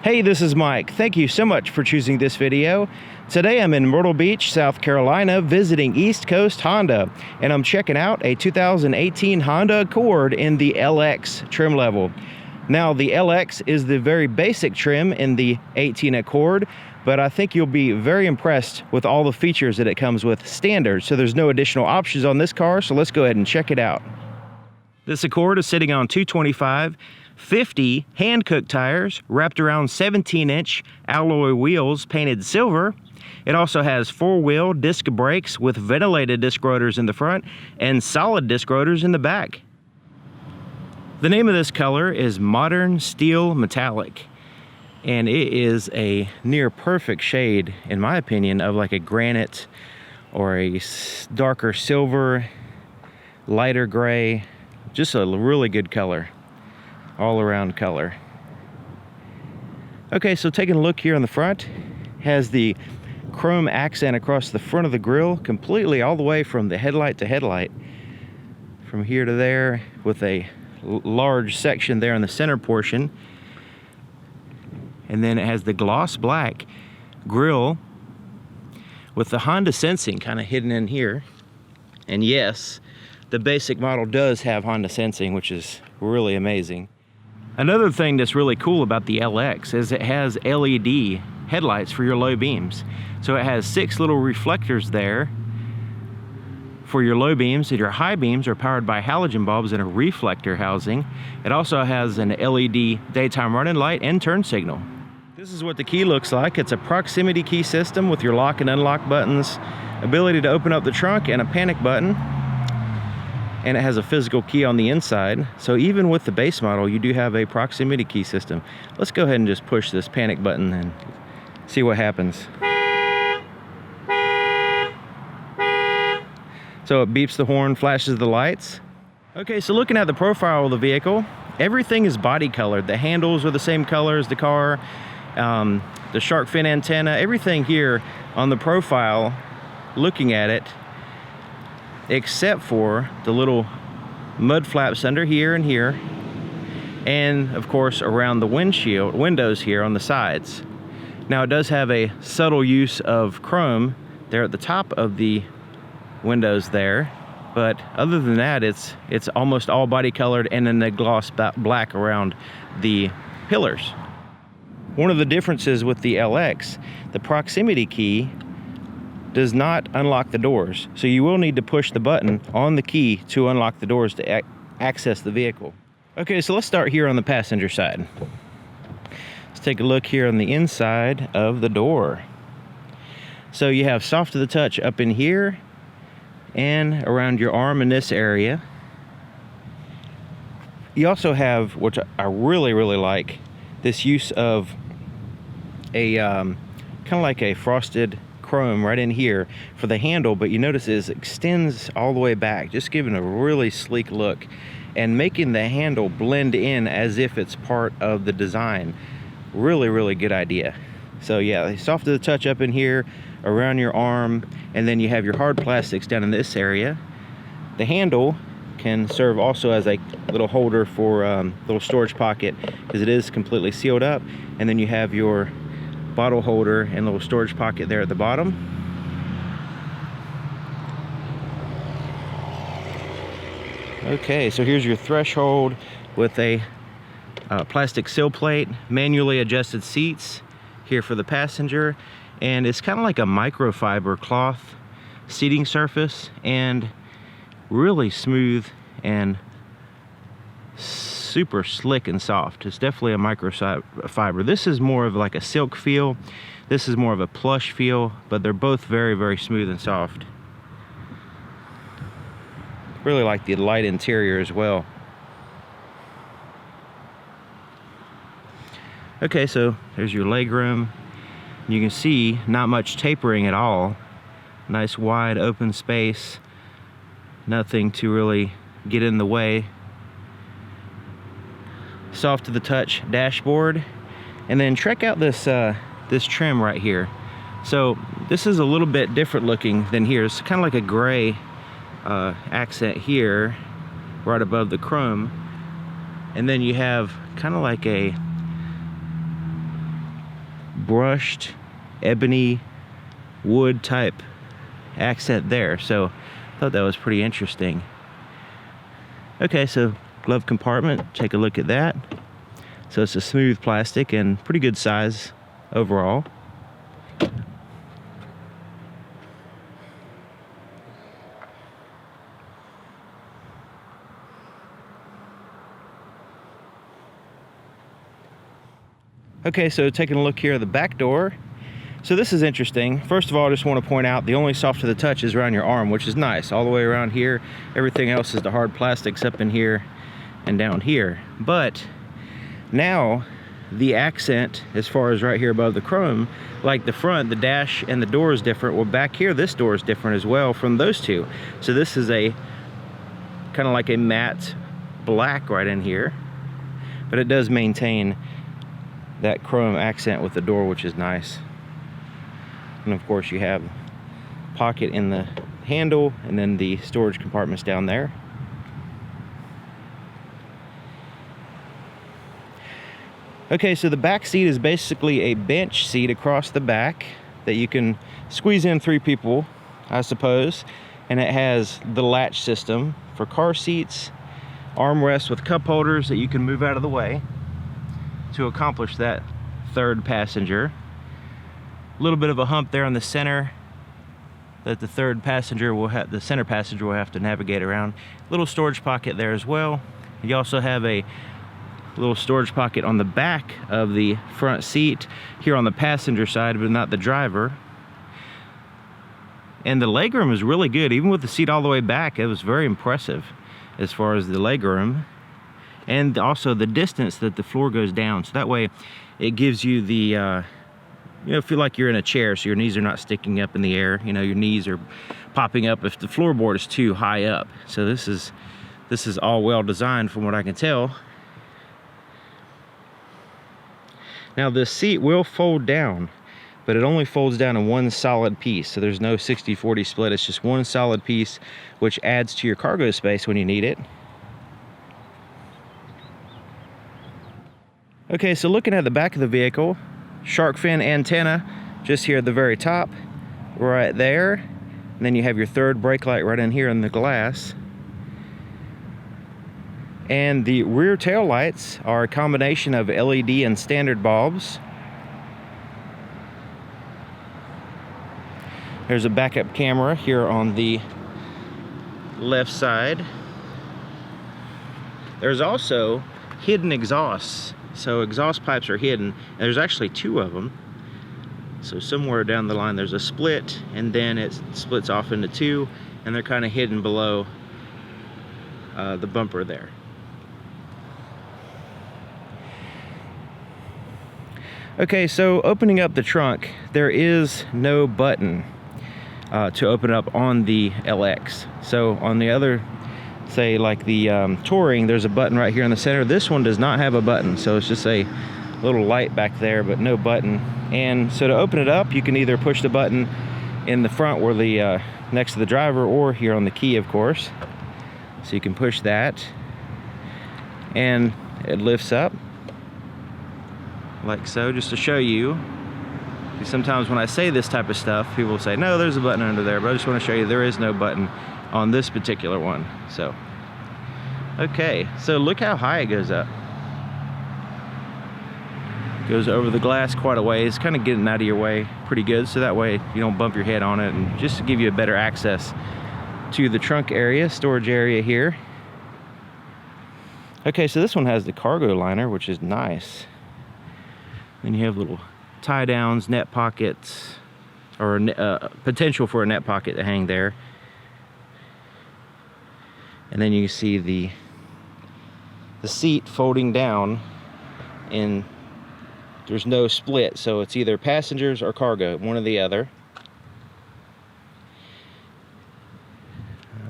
Hey, this is Mike. Thank you so much for choosing this video. Today I'm in Myrtle Beach, South Carolina, visiting East Coast Honda, and I'm checking out a 2018 Honda Accord in the LX trim level. Now, the LX is the very basic trim in the 18 Accord, but I think you'll be very impressed with all the features that it comes with standard. So there's no additional options on this car, so let's go ahead and check it out. This Accord is sitting on 225 50 hand-cooked tires wrapped around 17-inch alloy wheels painted silver. It also has four-wheel disc brakes with ventilated disc rotors in the front and solid disc rotors in the back. The name of this color is Modern Steel Metallic, and it is a near perfect shade, in my opinion, of like a granite or a darker silver, lighter gray. Just a really good color. All around color. Okay, so taking a look here on the front, has the chrome accent across the front of the grille, completely all the way from the headlight to headlight, from here to there, with a large section there in the center portion. And then it has the gloss black grille with the Honda sensing kind of hidden in here. And yes, the basic model does have Honda sensing, which is really amazing. Another thing that's really cool about the LX is it has LED headlights for your low beams. So it has 6 little reflectors there for your low beams, and your high beams are powered by halogen bulbs and a reflector housing. It also has an LED daytime running light and turn signal. This is what the key looks like. It's a proximity key system with your lock and unlock buttons, ability to open up the trunk, and a panic button. And it has a physical key on the inside. So even with the base model, you do have a proximity key system. Let's go ahead and just push this panic button and see what happens. So it beeps the horn, flashes the lights. Okay, so looking at the profile of the vehicle, everything is body colored. The handles are the same color as the car, the shark fin antenna, everything here on the profile, looking at it, except for the little mud flaps under here and here, and of course around the windows here on the sides. Now it does have a subtle use of chrome there at the top of the windows there, but other than that, it's almost all body colored, and then the gloss black around the pillars. One of the differences with the LX, the proximity key does not unlock the doors. So you will need to push the button on the key to unlock the doors to access the vehicle. Okay, so let's start here on the passenger side. Let's take a look here on the inside of the door. So you have soft to the touch up in here and around your arm in this area. You also have, which I really like, this use of a kind of like a frosted chrome right in here for the handle, but you notice it extends all the way back, just giving a really sleek look and making the handle blend in as if it's part of the design. Really good idea. So yeah, soft to the touch up in here around your arm, and then you have your hard plastics down in this area. The handle can serve also as a little holder for little storage pocket, because it is completely sealed up, and then you have your bottle holder and little storage pocket there at the bottom. Okay, so here's your threshold with a plastic sill plate, manually adjusted seats here for the passenger, and it's kind of like a microfiber cloth seating surface, and really smooth and super slick and soft. It's definitely a microfiber. This is more of like a silk feel. This is more of a plush feel, but they're both very smooth and soft. Really like the light interior as well. Okay, so there's your legroom. You can see not much tapering at all. Nice wide open space. Nothing to really get in the way. Soft to the touch dashboard, and then check out this this trim right here. So this is a little bit different looking than here. It's kind of like a gray accent here right above the chrome, and then you have kind of like a brushed ebony wood type accent there. So I thought that was pretty interesting. Okay, so glove compartment, take a look at that. So it's a smooth plastic and pretty good size overall. Okay, so taking a look here at the back door. So this is interesting. First of all, I just want to point out the only soft to the touch is around your arm, which is nice. All the way around here, everything else is the hard plastics up in here and down here. But now the accent, as far as right here above the chrome, like the front, the dash and the door is different. Well, back here, this door is different as well from those two. So this is a kind of like a matte black right in here, but it does maintain that chrome accent with the door, which is nice. And of course you have pocket in the handle and then the storage compartments down there. Okay, so the back seat is basically a bench seat across the back that you can squeeze in 3 people, I suppose. And it has the latch system for car seats, armrests with cup holders that you can move out of the way to accomplish that 3rd passenger. A little bit of a hump there on the center that the center passenger will have to navigate around. Little storage pocket there as well. You also have a little storage pocket on the back of the front seat here on the passenger side, but not the driver. And the legroom is really good, even with the seat all the way back. It was very impressive as far as the legroom, and also the distance that the floor goes down. So that way it gives you the feel like you're in a chair, so your knees are not sticking up in the air. You know, your knees are popping up if the floorboard is too high up. So this is all well designed from what I can tell. Now this seat will fold down, but it only folds down in one solid piece. So there's no 60-40 split. It's just one solid piece, which adds to your cargo space when you need it. Okay, so looking at the back of the vehicle, shark fin antenna just here at the very top, right there. And then you have your 3rd brake light right in here in the glass. And the rear tail lights are a combination of LED and standard bulbs. There's a backup camera here on the left side. There's also hidden exhausts. So exhaust pipes are hidden. There's actually 2 of them. So somewhere down the line there's a split, and then it splits off into 2, and they're kind of hidden below the bumper there. Okay, so opening up the trunk, there is no button to open up on the LX. So on the other, say like the Touring, there's a button right here in the center. This one does not have a button, so it's just a little light back there, but no button. And so to open it up, you can either push the button in the front where the next to the driver, or here on the key, of course. So you can push that and it lifts up like so, just to show you. Sometimes when I say this type of stuff, people say, no, there's a button under there, but I just want to show you there is no button on this particular one. So okay, so look how high it goes up. Goes over the glass quite a ways, kind of getting out of your way pretty good, so that way you don't bump your head on it, and just to give you a better access to the trunk area, storage area here. Okay, so this one has the cargo liner, which is nice. Then you have little tie downs, net pockets, or potential for a net pocket to hang there. And then you see the seat folding down, and there's no split, so it's either passengers or cargo, one or the other.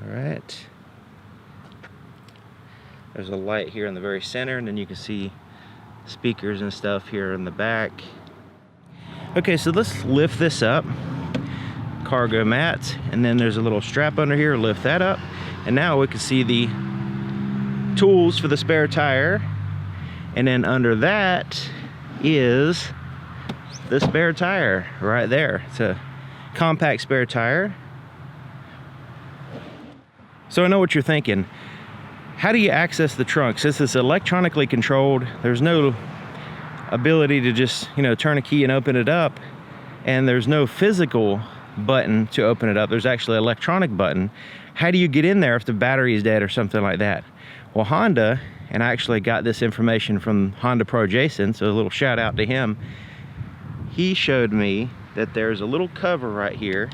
All right. There's a light here in the very center, and then you can see speakers and stuff here in the back. Okay, so let's lift this up. Cargo mats, and then there's a little strap under here, lift that up. And now we can see the tools for the spare tire. And then under that is the spare tire right there. It's a compact spare tire. So I know what you're thinking. How do you access the trunk? Since it's electronically controlled, there's no ability to just, you know, turn a key and open it up, and there's no physical button to open it up. There's actually an electronic button. How do you get in there if the battery is dead or something like that? Well, Honda, and I actually got this information from Honda Pro Jason, so a little shout out to him. He showed me that there's a little cover right here,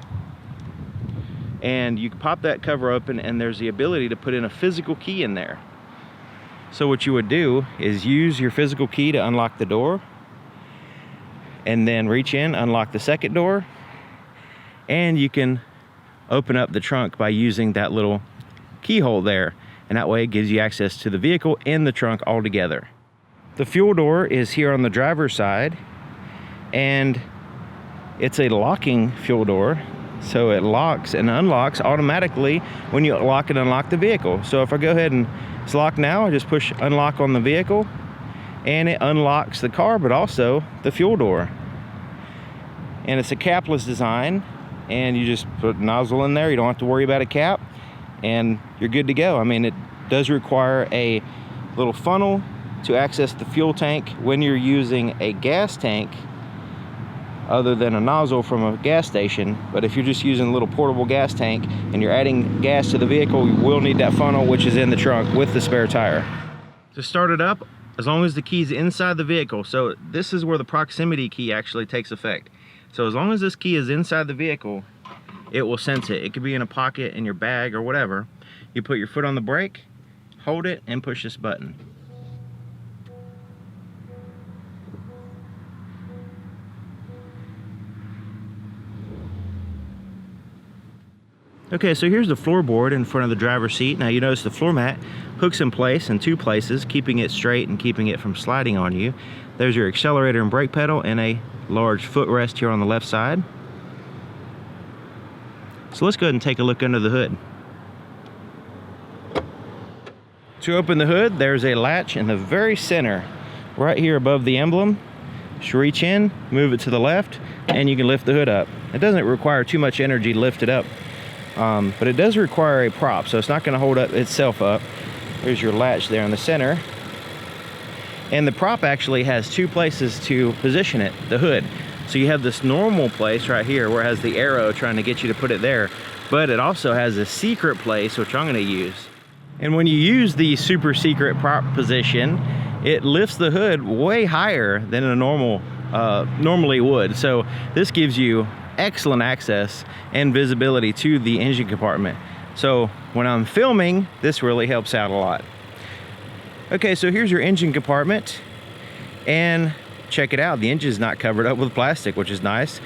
and you can pop that cover open, and there's the ability to put in a physical key in there. So what you would do is use your physical key to unlock the door, and then reach in, unlock the second door, and you can open up the trunk by using that little keyhole there, and that way it gives you access to the vehicle and the trunk all together. The fuel door is here on the driver's side, and it's a locking fuel door, so it locks and unlocks automatically when you lock and unlock the vehicle. So if I go ahead and it's locked now, I just push unlock on the vehicle, and it unlocks the car, but also the fuel door. And it's a capless design, and you just put a nozzle in there. You don't have to worry about a cap, and you're good to go. I mean, it does require a little funnel to access the fuel tank when you're using a gas tank other than a nozzle from a gas station. But if you're just using a little portable gas tank and you're adding gas to the vehicle, you will need that funnel, which is in the trunk with the spare tire. To start it up, as long as the key's inside the vehicle, so this is where the proximity key actually takes effect. So as long as this key is inside the vehicle, it will sense it. It could be in a pocket, in your bag, or whatever. You put your foot on the brake, hold it, and push this button. Okay, so here's the floorboard in front of the driver's seat. Now you notice the floor mat hooks in place in two places, keeping it straight and keeping it from sliding on you. There's your accelerator and brake pedal and a large footrest here on the left side. So let's go ahead and take a look under the hood. To open the hood, there's a latch in the very center, right here above the emblem. Just reach in, move it to the left, and you can lift the hood up. It doesn't require too much energy to lift it up, but it does require a prop, so it's not going to hold itself up. There's your latch there in the center. And the prop actually has two places to position it, the hood. So you have this normal place right here where it has the arrow trying to get you to put it there, but it also has a secret place, which I'm going to use. And when you use the super secret prop position, it lifts the hood way higher than a normally would. So this gives you excellent access and visibility to the engine compartment. So when I'm filming, this really helps out a lot. Okay, so here's your engine compartment, and check it out. The engine's not covered up with plastic, which is nice.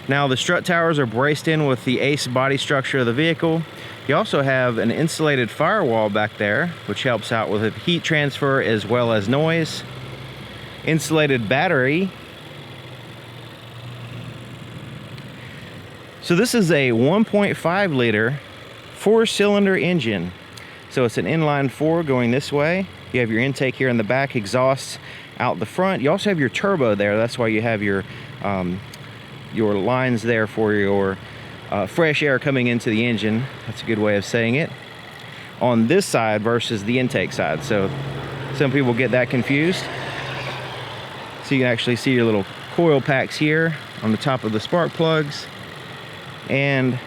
Now the strut towers are braced in with the ACE body structure of the vehicle. You also have an insulated firewall back there, which helps out with heat transfer as well as noise. Insulated battery. So this is a 1.5 liter 4-cylinder engine. So it's an inline 4 going this way. You have your intake here in the back, exhausts out the front. You also have your turbo there. That's why you have your lines there for your fresh air coming into the engine. That's a good way of saying it. On this side versus the intake side. So some people get that confused. So you can actually see your little coil packs here on the top of the spark plugs. And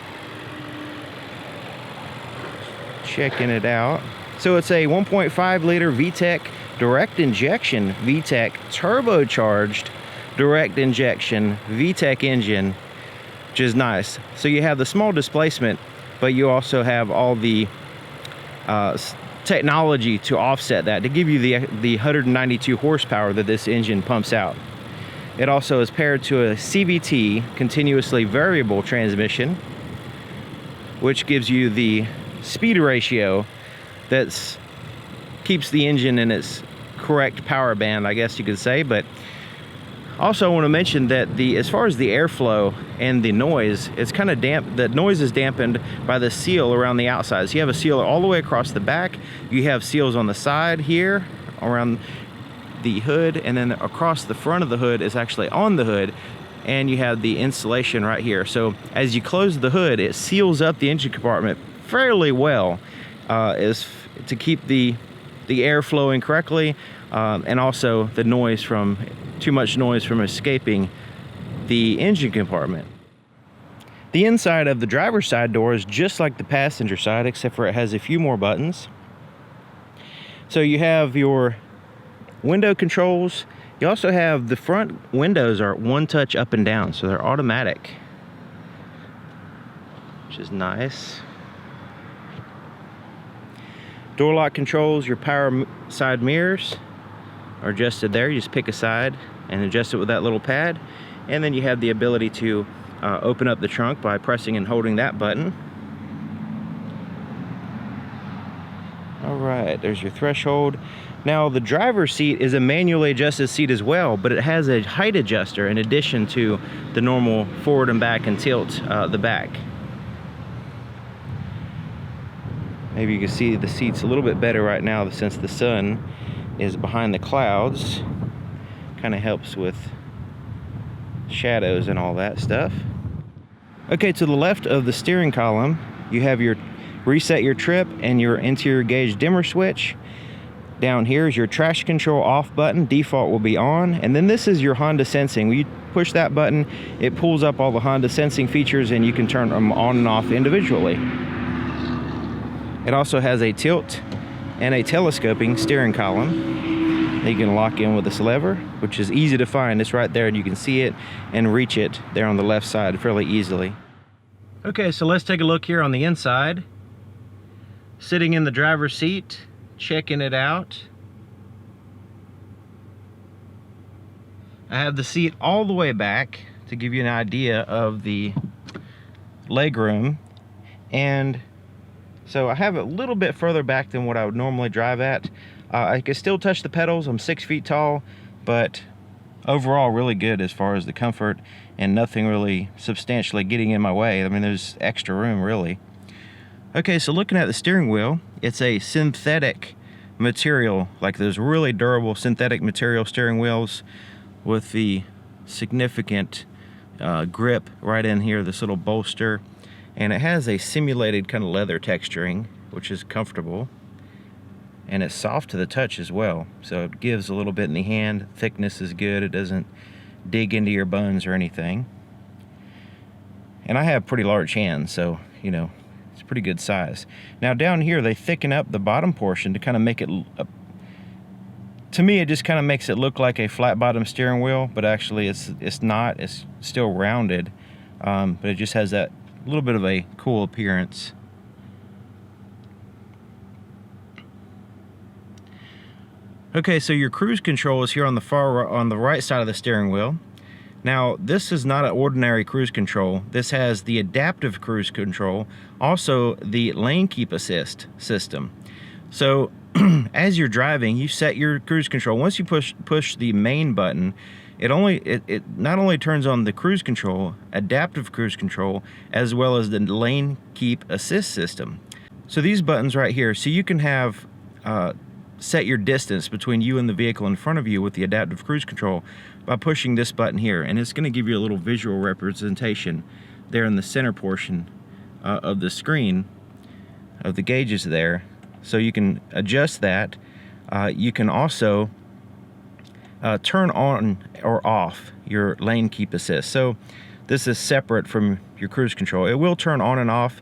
checking it out. So it's a 1.5 liter VTEC direct injection, VTEC turbocharged direct injection VTEC engine, which is nice. So you have the small displacement, but you also have all the technology to offset that, to give you the 192 horsepower that this engine pumps out. It also is paired to a CVT, continuously variable transmission, which gives you the speed ratio that keeps the engine in its correct power band, I guess you could say. But also I want to mention that as far as the airflow and the noise, it's kind of damp. The noise is dampened by the seal around the outside. So you have a seal all the way across the back. You have seals on the side here around the hood, and then across the front of the hood is actually on the hood. and you have the insulation right here. So as you close the hood, it seals up the engine compartment fairly well, is to keep the air flowing correctly, and also the noise from too much noise from escaping the engine compartment. The inside of the driver's side door is just like the passenger side, except for it has a few more buttons. So you have your window controls. You also have the front windows are one touch up and down, so they're automatic, which is nice. Door lock controls, your power side mirrors are adjusted there. You just pick a side and adjust it with that little pad. And then you have the ability to open up the trunk by pressing and holding that button. All right, there's your threshold. Now the driver's seat is a manually adjusted seat as well, but it has a height adjuster in addition to the normal forward and back and tilt the back. Maybe you can see the seat's a little bit better right now since the sun is behind the clouds. Kind of helps with shadows and all that stuff. Okay, to the left of the steering column, you have your reset your trip and your interior gauge dimmer switch. Down here is your traction control off button. Default will be on. And then this is your Honda sensing. When you push that button, it pulls up all the Honda sensing features and you can turn them on and off individually. It also has a tilt and a telescoping steering column that you can lock in with this lever, which is easy to find. It's right there and you can see it and reach it there on the left side fairly easily. Okay, so let's take a look here on the inside. Sitting in the driver's seat, checking it out. I have the seat all the way back to give you an idea of the legroom, and so I have it a little bit further back than what I would normally drive at. I can still touch the pedals. I'm 6 feet tall, but overall really good as far as the comfort and nothing really substantially getting in my way. I mean, there's extra room really. Okay, so looking at the steering wheel, it's a synthetic material, like those really durable synthetic material steering wheels with the significant grip right in here, this little bolster. And it has a simulated kind of leather texturing, which is comfortable. And it's soft to the touch as well. So it gives a little bit in the hand. Thickness is good. It doesn't dig into your bones or anything. And I have pretty large hands, so, you know, it's pretty good size. Now down here, they thicken up the bottom portion to kind of make it, to me, it just kind of makes it look like a flat bottom steering wheel, but actually it's not. It's still rounded, but it just has that little bit of a cool appearance. Okay, so your cruise control is here on the right side of the steering wheel. Now, this is not an ordinary cruise control. This has the adaptive cruise control, also the lane keep assist system. So as you're driving, you set your cruise control. Once you push the main button, it not only turns on the cruise control, adaptive cruise control, as well as the lane keep assist system. So these buttons right here, so you can have set your distance between you and the vehicle in front of you with the adaptive cruise control by pushing this button here, and it's going to give you a little visual representation there in the center portion of the screen of the gauges there, so you can adjust that. You can also turn on or off your lane keep assist. So this is separate from your cruise control. It will turn on and off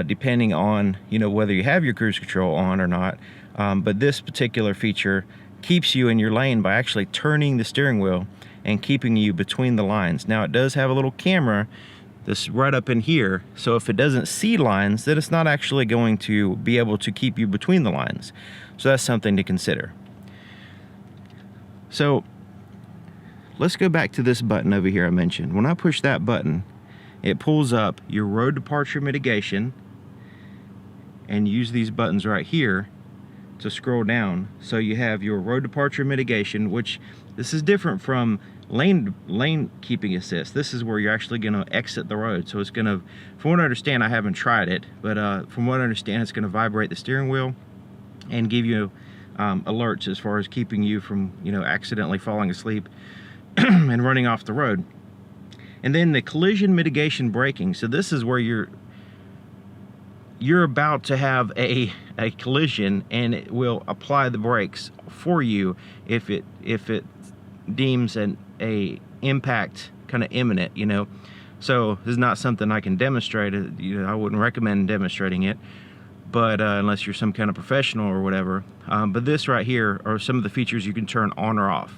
depending on, you know, whether you have your cruise control on or not. But this particular feature keeps you in your lane by actually turning the steering wheel and keeping you between the lines. Now it does have a little camera that's right up in here, so if it doesn't see lines, then it's not actually going to be able to keep you between the lines. So that's something to consider. So let's go back to this button over here I mentioned. When I push that button, it pulls up your road departure mitigation, and use these buttons right here to scroll down. So you have your road departure mitigation, which this is different from lane keeping assist. This is where you're actually going to exit the road. So it's going to, from what I understand, I haven't tried it, but from what I understand, it's going to vibrate the steering wheel and give you alerts as far as keeping you from, you know, accidentally falling asleep and running off the road. And then the collision mitigation braking. So this is where you're about to have a collision, and it will apply the brakes for you if it deems a impact kind of imminent, you know. So this is not something I can demonstrate. You know, I wouldn't recommend demonstrating it, but unless you're some kind of professional or whatever. But this right here are some of the features you can turn on or off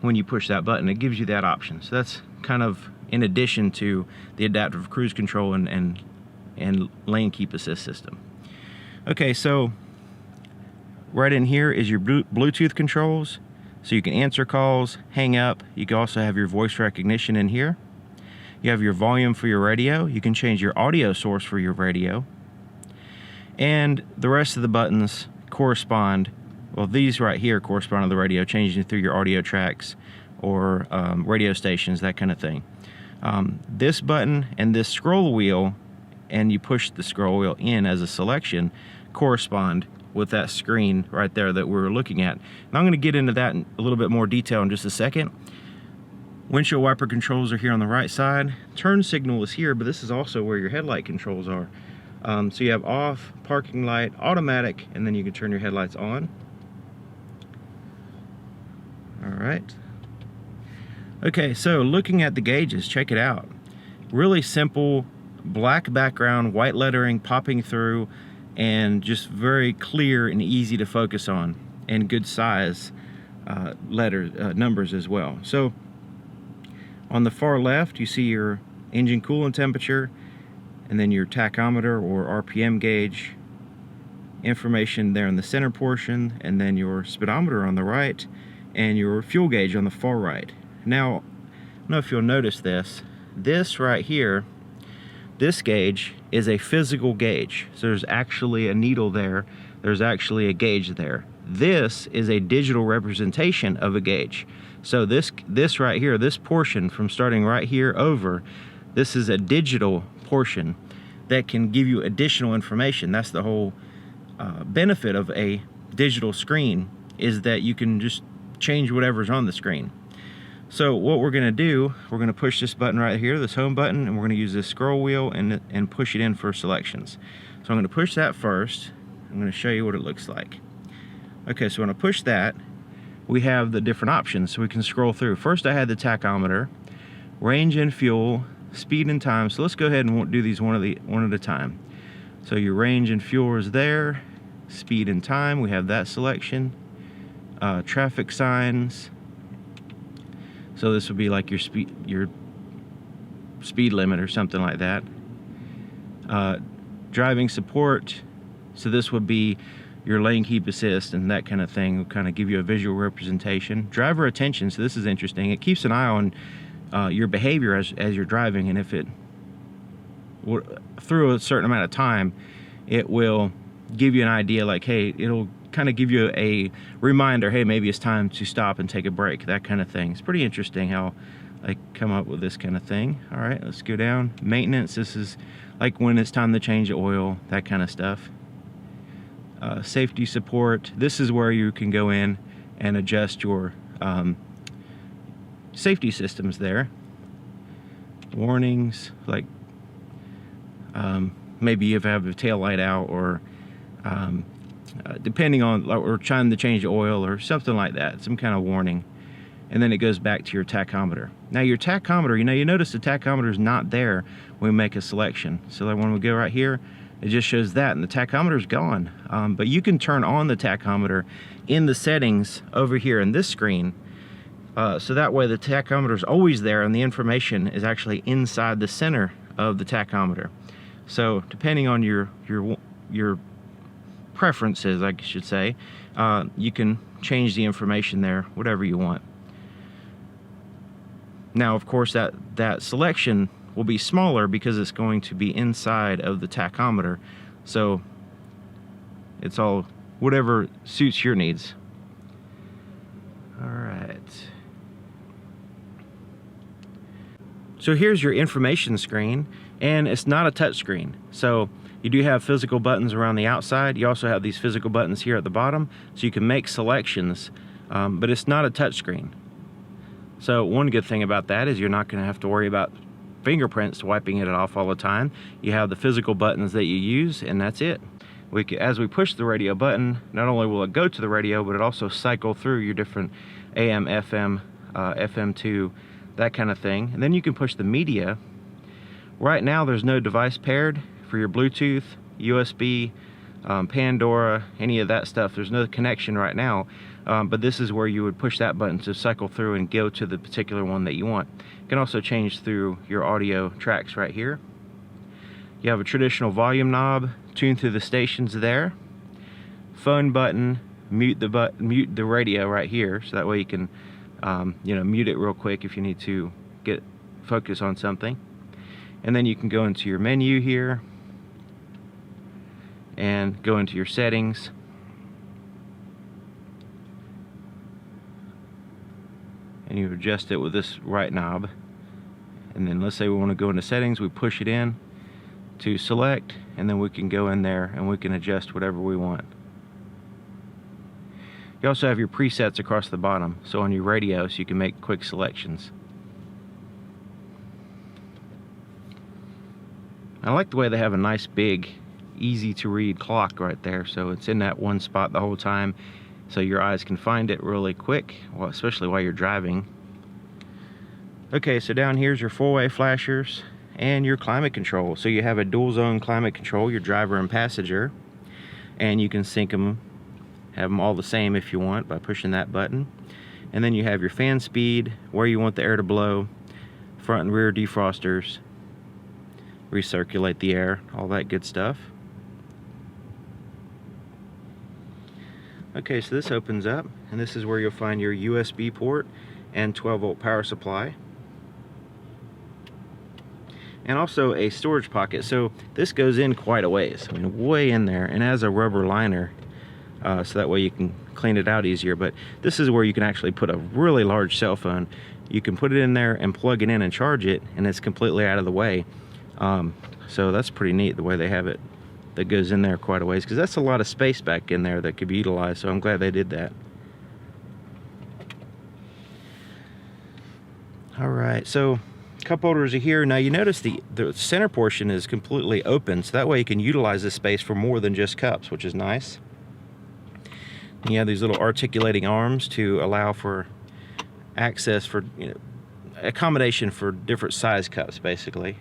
when you push that button. It gives you that option. So that's kind of in addition to the adaptive cruise control and lane keep assist system. Okay, so right in here is your Bluetooth controls. So you can answer calls, hang up. You can also have your voice recognition in here. You have your volume for your radio. You can change your audio source for your radio. And the rest of the buttons correspond, well, these right here correspond to the radio, changing through your audio tracks or radio stations, that kind of thing. This button and this scroll wheel, and you push the scroll wheel in as a selection, correspond with that screen right there that we're looking at. And I'm going to get into that in a little bit more detail in just a second. Windshield wiper controls are here on the right side. Turn signal is here, but this is also where your headlight controls are. So you have off, parking light, automatic, and then you can turn your headlights on. All right. Okay, so looking at the gauges, check it out. Really simple, black background, white lettering popping through, and just very clear and easy to focus on, and good size numbers as well. So on the far left, you see your engine coolant temperature, and then your tachometer or RPM gauge, information there in the center portion, and then your speedometer on the right, and your fuel gauge on the far right. Now, I don't know if you'll notice this right here, this gauge is a physical gauge. So there's actually a needle there, there's actually a gauge there. This is a digital representation of a gauge. So this right here, this portion from starting right here over, this is a digital portion that can give you additional information. That's the whole benefit of a digital screen, is that you can just change whatever's on the screen. So what we're going to do, we're going to push this button right here, this home button, and we're going to use this scroll wheel and push it in for selections. So I'm going to push that first. I'm going to show you what it looks like. Okay, so when I push that, we have the different options, so we can scroll through. First I had the tachometer, range and fuel, speed and time. So let's go ahead and do these one at a time. So your range and fuel is there, speed and time, we have that selection, traffic signs. So this would be like your speed limit or something like that. Driving support, so this would be your lane keep assist and that kind of thing. Will kind of give you a visual representation. Driver attention, so this is interesting. It keeps an eye on your behavior as you're driving, and if it through a certain amount of time, it will give you an idea, like, hey, it'll kind of give you a reminder, hey, maybe it's time to stop and take a break, that kind of thing. It's pretty interesting how I come up with this kind of thing. All right, let's go down. Maintenance, this is like when it's time to change the oil, that kind of stuff. Safety support, this is where you can go in and adjust your safety systems there. Warnings, like maybe you have a tail light out, or depending on, or trying to change the oil or something like that, some kind of warning. And then it goes back to your tachometer. Now your tachometer, you notice the tachometer is not there when we make a selection. So like when we go right here, it just shows that, and the tachometer is gone. But you can turn on the tachometer in the settings over here in this screen. So that way the tachometer is always there, and the information is actually inside the center of the tachometer. So depending on your preferences, I should say, you can change the information there, whatever you want. Now, of course, that selection will be smaller because it's going to be inside of the tachometer. So it's all whatever suits your needs. All right. So here's your information screen, and it's not a touch screen. So you do have physical buttons around the outside. You also have these physical buttons here at the bottom, so you can make selections, but it's not a touch screen. So one good thing about that is you're not going to have to worry about fingerprints wiping it off all the time. You have the physical buttons that you use, and that's it. As we push the radio button, not only will it go to the radio, but it also cycle through your different AM, FM, FM2, that kind of thing. And then you can push the media. Right now there's no device paired for your Bluetooth, USB, Pandora, any of that stuff. There's no connection right now, but this is where you would push that button to cycle through and go to the particular one that you want. You can also change through your audio tracks right here. You have a traditional volume knob, tune through the stations there. Phone button, mute the radio right here, so that way you can mute it real quick if you need to get focus on something. And then you can go into your menu here and go into your settings. And you adjust it with this right knob. And then let's say we want to go into settings, we push it in to select, and then we can go in there and we can adjust whatever we want. You also have your presets across the bottom, so on your radio, so you can make quick selections. I like the way they have a nice big easy to read clock right there, so it's in that one spot the whole time, so your eyes can find it really quick, well, especially while you're driving. Okay, so down here's your four-way flashers and your climate control. So you have a dual zone climate control, your driver and passenger, and you can sync them, have them all the same if you want by pushing that button. And then you have your fan speed, where you want the air to blow, front and rear defrosters, recirculate the air, all that good stuff. Okay, so this opens up, and this is where you'll find your USB port and 12-volt power supply. And also a storage pocket. So this goes in quite a ways, I mean, way in there, and has a rubber liner, so that way you can clean it out easier. But this is where you can actually put a really large cell phone. You can put it in there and plug it in and charge it, and it's completely out of the way. So that's pretty neat the way they have it. That goes in there quite a ways, because that's a lot of space back in there that could be utilized, so I'm glad they did that. Alright, so cup holders are here. Now you notice the center portion is completely open, so that way you can utilize this space for more than just cups, which is nice. And you have these little articulating arms to allow for access for, accommodation for different size cups, basically.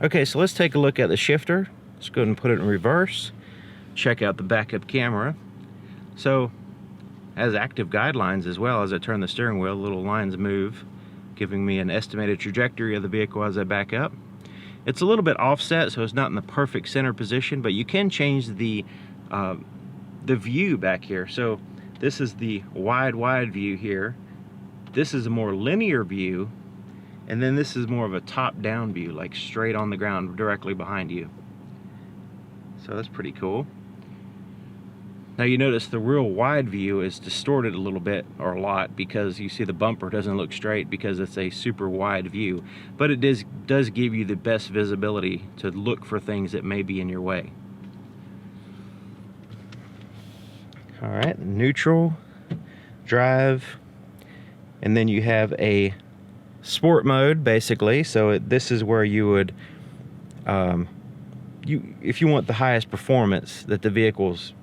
Okay, so let's take a look at the shifter. Let's go ahead and put it in reverse. Check out the backup camera. So, as active guidelines as well, as I turn the steering wheel, little lines move, giving me an estimated trajectory of the vehicle as I back up. It's a little bit offset, so it's not in the perfect center position, but you can change the view back here. So this is the wide view here. This is a more linear view, and then this is more of a top-down view, like straight on the ground directly behind you. So that's pretty cool. Now you notice the real wide view is distorted a little bit, or a lot, because you see the bumper doesn't look straight because it's a super wide view. But it does give you the best visibility to look for things that may be in your way. Alright, neutral, drive, and then you have a sport mode basically. So this is where you would, if you want the highest performance that the vehicles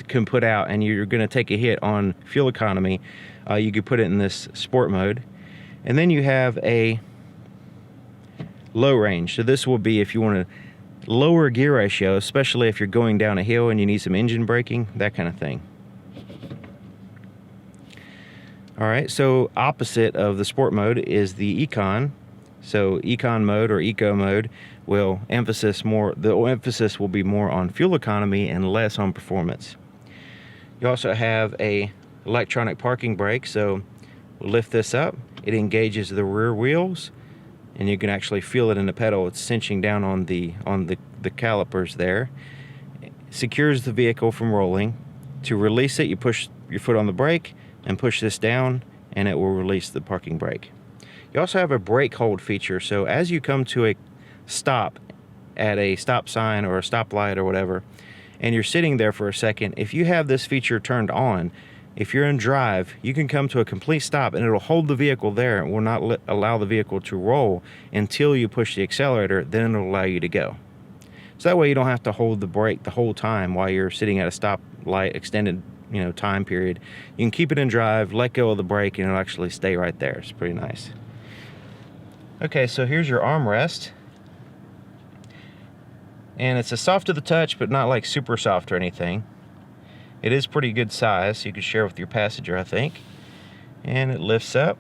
can put out, and you're going to take a hit on fuel economy, you could put it in this sport mode. And then you have a low range. So this will be if you want to lower gear ratio, especially if you're going down a hill and you need some engine braking, that kind of thing. Alright, so opposite of the sport mode is the Econ. So Econ mode or Eco mode will the emphasis will be more on fuel economy and less on performance. You also have a electronic parking brake, so we'll lift this up, it engages the rear wheels, and you can actually feel it in the pedal. It's cinching down on the calipers there. It secures the vehicle from rolling. To release it, you push your foot on the brake and push this down, and it will release the parking brake. You also have a brake hold feature, so as you come to a stop at a stop sign or a stoplight or whatever, and you're sitting there for a second, if you have this feature turned on, if you're in drive, you can come to a complete stop and it'll hold the vehicle there and will not allow the vehicle to roll until you push the accelerator. Then it'll allow you to go. So that way you don't have to hold the brake the whole time while you're sitting at a stoplight extended, you know, time period. You can keep it in drive, let go of the brake, and it'll actually stay right there. It's pretty nice. Okay, so here's your armrest. And it's a soft to the touch, but not like super soft or anything. It is pretty good size, so you can share with your passenger, I think. And it lifts up.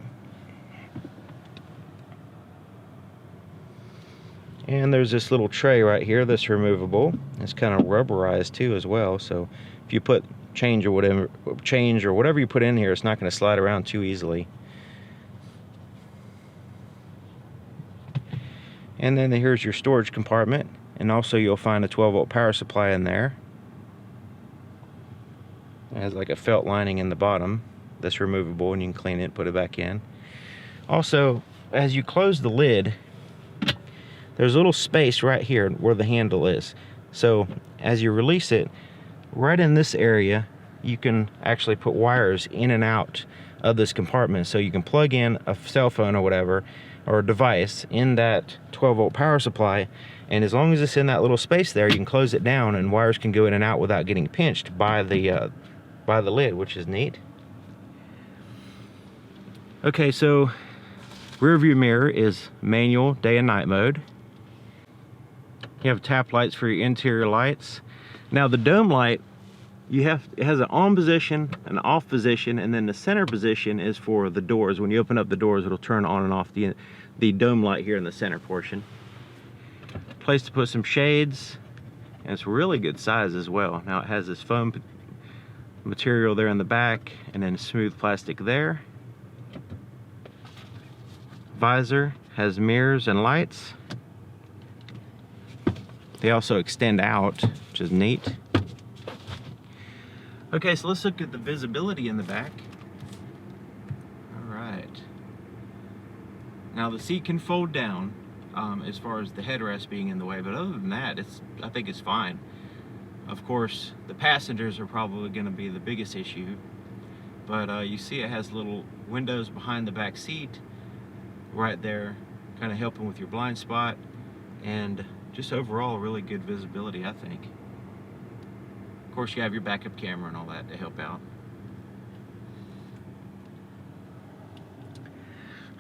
And there's this little tray right here that's removable. It's kind of rubberized too as well, so if you put change or whatever you put in here, it's not going to slide around too easily. And then here's your storage compartment, and also you'll find a 12-volt power supply in there. It has like a felt lining in the bottom that's removable, and you can clean it, put it back in. Also, as you close the lid, there's a little space right here where the handle is. So as you release it, right in this area, you can actually put wires in and out of this compartment. So you can plug in a cell phone or whatever, or a device in that 12-volt power supply, and as long as it's in that little space there, you can close it down and wires can go in and out without getting pinched by the lid, which is neat. Okay, so rear view mirror is manual day and night mode. You have tap lights for your interior lights. Now the dome light, it has an on position, an off position, and then the center position is for the doors. When you open up the doors, it'll turn on and off the dome light here in the center portion. Place to put some shades, and it's really good size as well. Now it has this foam material there in the back, and then smooth plastic there. Visor has mirrors and lights. They also extend out, which is neat. Okay, so let's look at the visibility in the back. All right. Now the seat can fold down as far as the headrest being in the way, but other than that, I think it's fine. Of course, the passengers are probably going to be the biggest issue, but you see it has little windows behind the back seat right there, kind of helping with your blind spot, and just overall really good visibility, I think. Of course, you have your backup camera and all that to help out.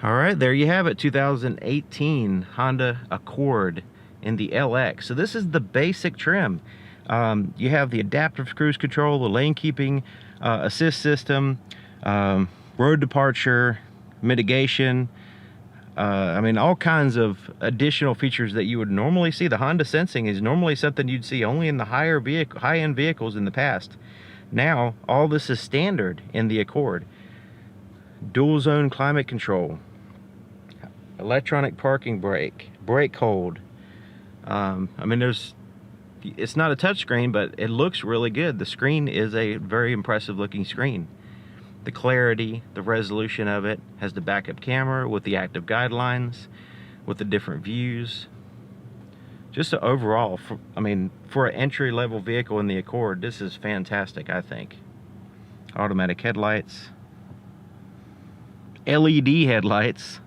All right, there you have it, 2018 Honda Accord in the LX. So this is the basic trim. You have the adaptive cruise control, the lane keeping assist system, road departure, mitigation, I mean, all kinds of additional features that you would normally see. The Honda Sensing is normally something you'd see only in the high-end vehicles in the past. Now, all this is standard in the Accord. Dual zone climate control, electronic parking brake, brake hold. I mean, it's not a touchscreen, but it looks really good. The screen is a very impressive looking screen. The clarity, the resolution of it, has the backup camera with the active guidelines, with the different views. Just overall, for an entry-level vehicle in the Accord, this is fantastic, I think. Automatic headlights, LED headlights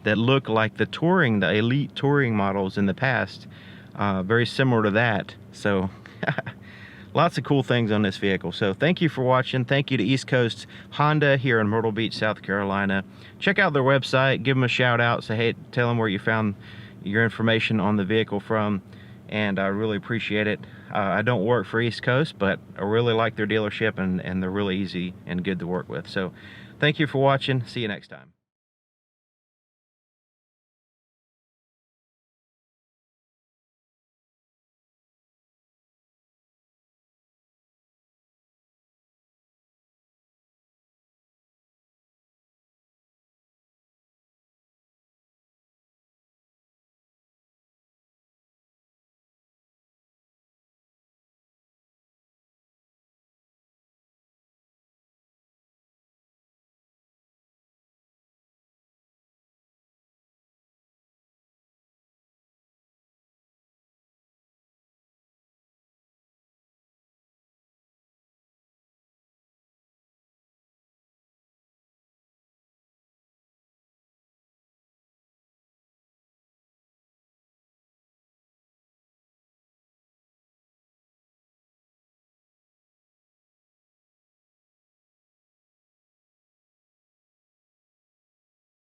that look like the elite touring models in the past, very similar to that. So lots of cool things on this vehicle. So thank you for watching. Thank you to East Coast Honda here in Myrtle Beach, South Carolina. Check out their website, give them a shout out, say hey, tell them where you found your information on the vehicle from, and I really appreciate it. I don't work for East Coast, but I really like their dealership, and they're really easy and good to work with. So thank you for watching. See you next time.